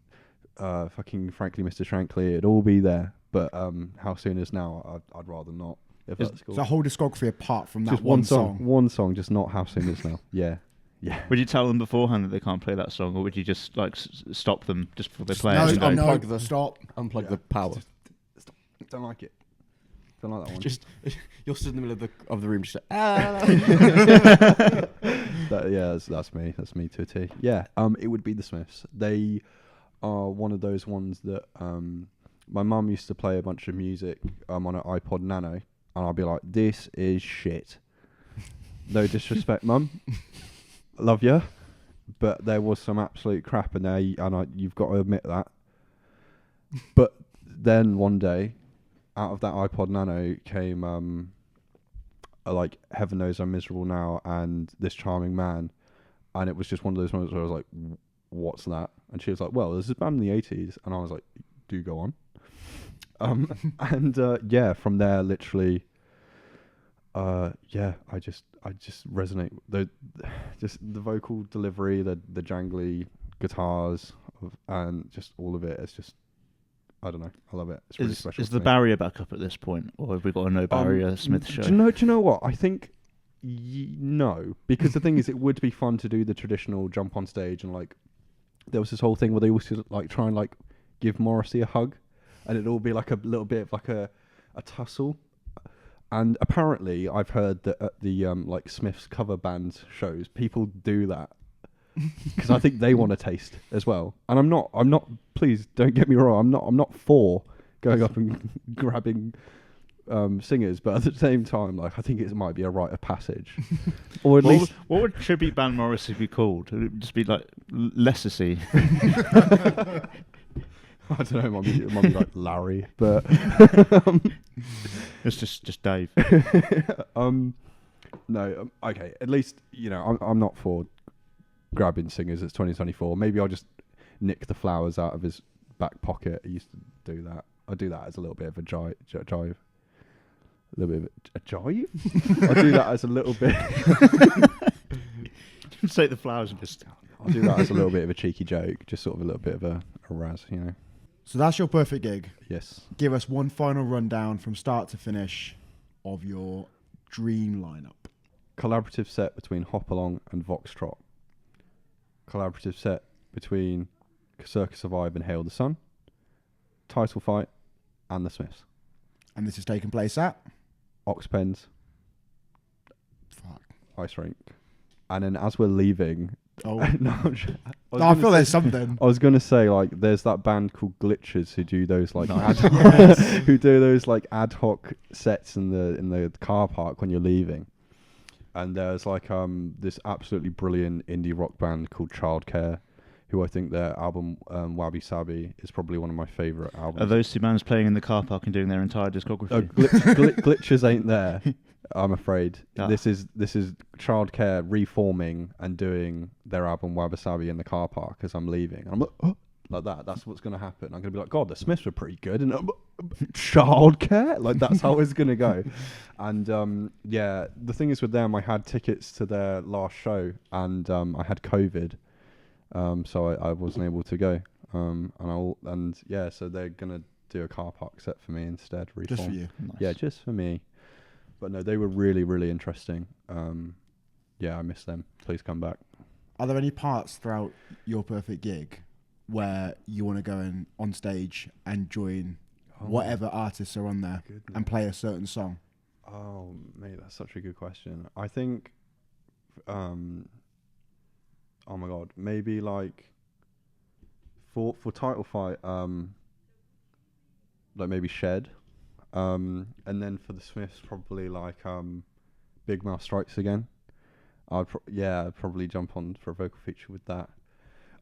"Frankly, Mr. Shankly," it'd all be there. But "How Soon Is Now," I'd rather not. If that's cool. The whole discography apart from that Just one song. One song, just not "How Soon Is Now." Yeah. Yeah. Would you tell them beforehand that they can't play that song, or would you just like stop them just before they play No, it? Just no, unplug the- stop. Unplug Yeah. the power. Stop. Don't like it. Don't like that one. Just you're stood in the middle of the room, just like, That's me. That's me to a T. Yeah. It would be the Smiths. They are one of those ones that my mum used to play a bunch of music on an iPod Nano, and I'd be like, "This is shit." No disrespect, Mum. Love you, but there was some absolute crap in there, and you've got to admit that. But then one day, out of that iPod Nano came like "Heaven Knows I'm Miserable Now" and "This Charming Man," and it was just one of those moments where I was like, "What's that?" And she was like, "Well, there's this band in the '80s," and I was like, "Do go on." And yeah, from there, literally. Yeah, I just resonate. Just the vocal delivery, the jangly guitars, and just all of it. It's just, I don't know. I love it. It's really special. Is to the me. barrier back up at this point, or have we got a no barrier Smith show? Do you know what? I think no, because the thing is, it would be fun to do the traditional jump on stage, and like there was this whole thing where they used to like try and like give Morrissey a hug, and it'd all be like a little bit of like a tussle. And apparently, I've heard that at the like Smiths cover band shows, people do that because I think they want a taste as well. And I'm not. Please don't get me wrong. I'm not for going up and grabbing singers, but at the same time, like I think it might be a rite of passage, or at least. What would tribute band Morrissey be called? Would it just be like Leicester? I don't know, it might be like Larry, but It's just Dave. No, okay. At least I'm not for grabbing singers. It's 2024. Maybe I'll just nick the flowers out of his back pocket. I used to do that. I do that as a little bit of a jive. A little bit of a jive. I do that as a little bit. Say the flowers and just. I'll do that as a little bit of a cheeky joke, just sort of a little bit of a razz, So that's your perfect gig. Yes. Give us one final rundown from start to finish of your dream lineup. Collaborative set between Hopalong and Voxtrot. Collaborative set between Circus of Vibe and Hail the Sun. Title Fight and the Smiths. And this is taking place at? Oxpens, Fuck. Ice Rink. And then as we're leaving... Oh. No, I feel there's something. I was going to say, like, there's that band called Glitches who do those, like, who do those, like, ad hoc sets in the car park when you're leaving. And there's, like, this absolutely brilliant indie rock band called Childcare, who I think their album, Wabi Sabi, is probably one of my favourite albums. Are those two bands playing in the car park and doing their entire discography? Glitches ain't there, I'm afraid. Ah. This is Childcare reforming and doing their album Wabi Sabi in the car park as I'm leaving. And I'm like, oh, like that. That's what's going to happen. I'm going to be like, God, the Smiths were pretty good. And Childcare? Like, that's how it's going to go. And, yeah, the thing is with them, I had tickets to their last show and I had COVID. So I wasn't able to go. So they're going to do a car park set for me instead. Reform. Just for you. Nice. Yeah, just for me. But no, they were really, really interesting. Yeah, I miss them. Please come back. Are there any parts throughout Your Perfect Gig where you want to go on stage and join whatever artists are on there and play a certain song? Oh, mate, that's such a good question. I think, oh my God, maybe like for Title Fight, like maybe Shed, and then for the Smiths probably like Big Mouth Strikes Again. I'd probably jump on for a vocal feature with that.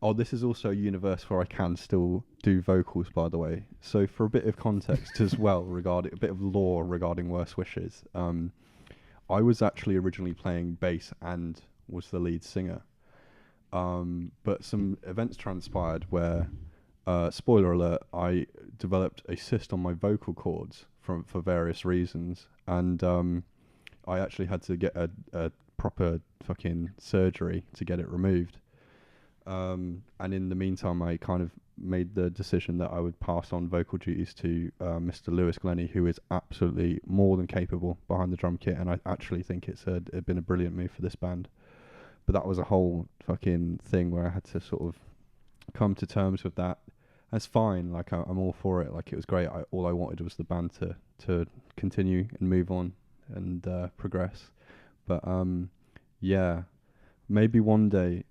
Oh, this is also a universe where I can still do vocals, by the way. So for a bit of context as well, regarding a bit of lore regarding Worst Wishes, I was actually originally playing bass and was the lead singer. But some events transpired where, spoiler alert, I developed a cyst on my vocal cords for various reasons, and I actually had to get a proper fucking surgery to get it removed. And in the meantime, I kind of made the decision that I would pass on vocal duties to Mr. Lewis Glennie, who is absolutely more than capable behind the drum kit, and I actually think it's been a brilliant move for this band. But that was a whole fucking thing where I had to sort of come to terms with that. That's fine, like I'm all for it. Like it was great. All I wanted was the band to continue and move on and progress. But yeah, maybe one day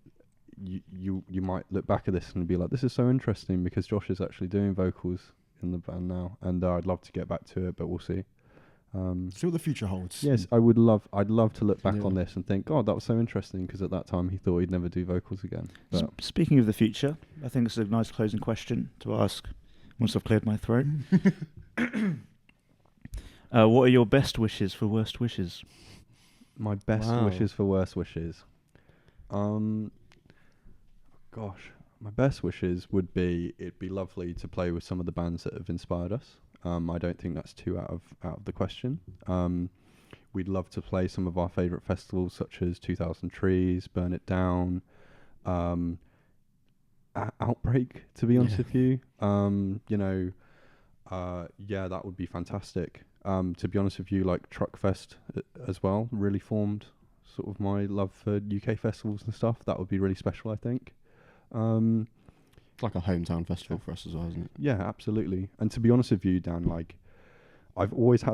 you might look back at this and be like, this is so interesting because Josh is actually doing vocals in the band now, and I'd love to get back to it, but we'll see. See what the future holds. Yes, I'd love to look back on this and think, God, that was so interesting, because at that time he thought he'd never do vocals again. But Speaking of the future, I think it's a nice closing question to ask once I've cleared my throat. What are your best wishes for worst wishes? my best wishes for worst wishes. Gosh, my best wishes would be, it'd be lovely to play with some of the bands that have inspired us. I don't think that's too out of the question. We'd love to play some of our favourite festivals, such as 2000 Trees, Burn It Down, Outbreak, to be honest with you. That would be fantastic. To be honest with you, like Truckfest as well, really formed sort of my love for UK festivals and stuff. That would be really special, I think. It's like a hometown festival for us as well, isn't it? Yeah, absolutely. And to be honest with you, Dan, like there's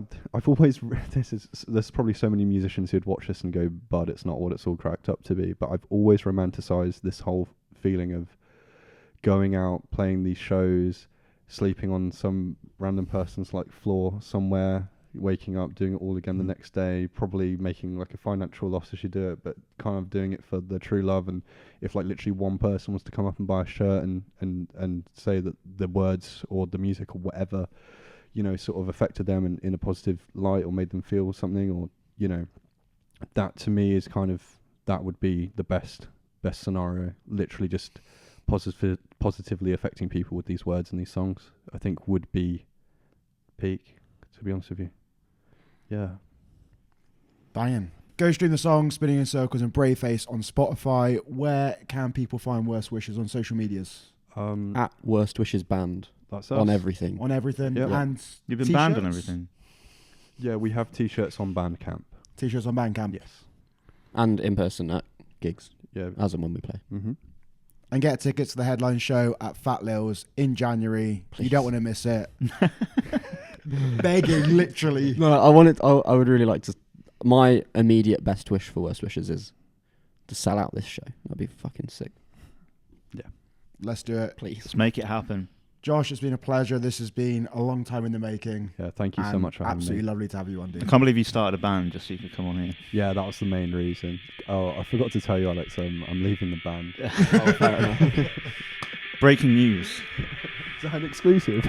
probably so many musicians who'd watch this and go, but it's not what it's all cracked up to be. But I've always romanticized this whole feeling of going out, playing these shows, sleeping on some random person's like floor somewhere, waking up, doing it all again the next day, probably making like a financial loss as you do it, but kind of doing it for the true love. And if like literally one person was to come up and buy a shirt and say that the words or the music or whatever, sort of affected them in a positive light or made them feel something, or, that to me is kind of, that would be the best scenario. Literally just positively affecting people with these words and these songs, I think would be peak, to be honest with you. Yeah. Banging. Go stream the song Spinning in Circles and Brave Face on Spotify. Where can people find Worst Wishes on social medias? At Worst Wishes Band. That's us. On everything. On everything. Yep. And You've been t-shirts? banned on everything. Yeah, we have t-shirts on Bandcamp. T-shirts on Bandcamp. Yes. And in person at gigs, Yeah. as and when we play. Mm-hmm. And get tickets to the headline show at Fat Lil's in January. Please. You don't want to miss it. Begging, literally. No, I would really like to. My immediate best wish for Worst Wishes is to sell out this show. That'd be fucking sick. Let's do it. Please. Let's make it happen. Josh, it's been a pleasure. This has been a long time in the making. Yeah, thank you so and much for having absolutely me. lovely to have you on, I dude. can't believe you started a band just so you could come on here. Yeah, that was the main reason. Oh, I forgot to tell you, Alex. I'm leaving the band. Oh, fair enough. Breaking news. Is that an exclusive?